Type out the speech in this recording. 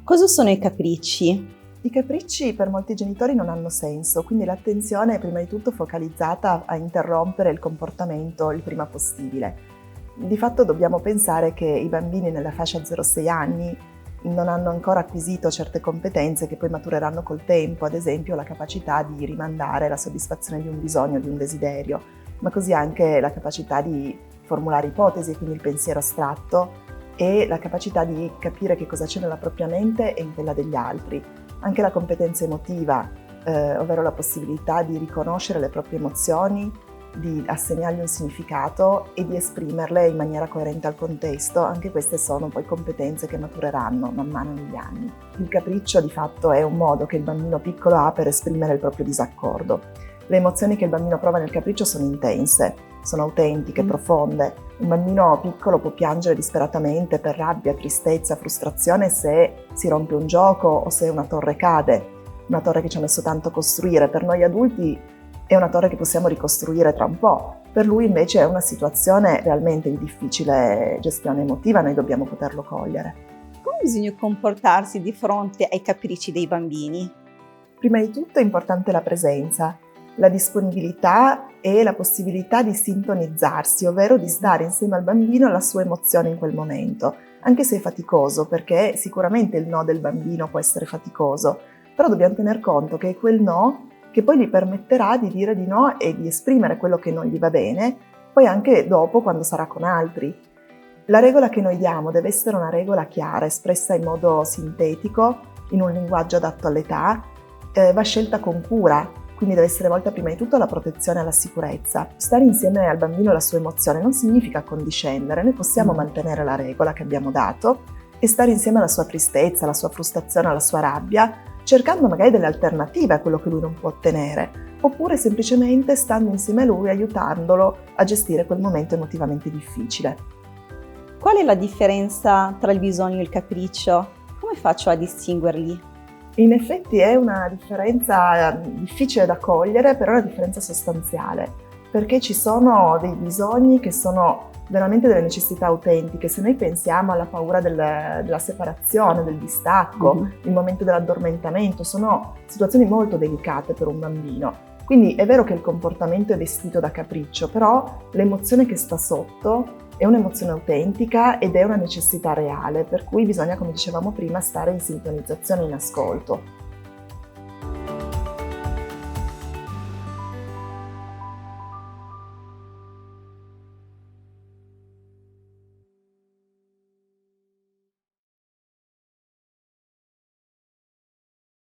Cosa sono i capricci? I capricci per molti genitori non hanno senso, quindi l'attenzione è prima di tutto focalizzata a interrompere il comportamento il prima possibile. Di fatto dobbiamo pensare che i bambini nella fascia 0-6 anni non hanno ancora acquisito certe competenze che poi matureranno col tempo, ad esempio la capacità di rimandare la soddisfazione di un bisogno, di un desiderio, ma così anche la capacità di formulare ipotesi, quindi il pensiero astratto, e la capacità di capire che cosa c'è nella propria mente e in quella degli altri. Anche la competenza emotiva, ovvero la possibilità di riconoscere le proprie emozioni, di assegnargli un significato e di esprimerle in maniera coerente al contesto, anche queste sono poi competenze che matureranno man mano negli anni. Il capriccio di fatto è un modo che il bambino piccolo ha per esprimere il proprio disaccordo. Le emozioni che il bambino prova nel capriccio sono intense, sono autentiche, profonde. Un bambino piccolo può piangere disperatamente per rabbia, tristezza, frustrazione se si rompe un gioco o se una torre cade, una torre che ci ha messo tanto a costruire. Per noi adulti è una torre che possiamo ricostruire tra un po'. Per lui invece è una situazione realmente di difficile gestione emotiva, noi dobbiamo poterlo cogliere. Come bisogna comportarsi di fronte ai capricci dei bambini? Prima di tutto è importante la presenza, la disponibilità e la possibilità di sintonizzarsi, ovvero di stare insieme al bambino alla sua emozione in quel momento, anche se è faticoso, perché sicuramente il no del bambino può essere faticoso, però dobbiamo tener conto che è quel no che poi gli permetterà di dire di no e di esprimere quello che non gli va bene, poi anche dopo quando sarà con altri. La regola che noi diamo deve essere una regola chiara, espressa in modo sintetico, in un linguaggio adatto all'età, va scelta con cura, quindi deve essere volta prima di tutto alla protezione e alla sicurezza. Stare insieme al bambino e alla sua emozione non significa condiscendere, noi possiamo mantenere la regola che abbiamo dato e stare insieme alla sua tristezza, alla sua frustrazione, alla sua rabbia, cercando magari delle alternative a quello che lui non può ottenere, oppure semplicemente stando insieme a lui, aiutandolo a gestire quel momento emotivamente difficile. Qual è la differenza tra il bisogno e il capriccio? Come faccio a distinguerli? In effetti è una differenza difficile da cogliere, però è una differenza sostanziale, perché ci sono dei bisogni che sono veramente delle necessità autentiche. Se noi pensiamo alla paura della separazione, del distacco, il momento dell'addormentamento, sono situazioni molto delicate per un bambino. Quindi è vero che il comportamento è vestito da capriccio, però l'emozione che sta sotto è un'emozione autentica ed è una necessità reale, per cui bisogna, come dicevamo prima, stare in sintonizzazione e in ascolto.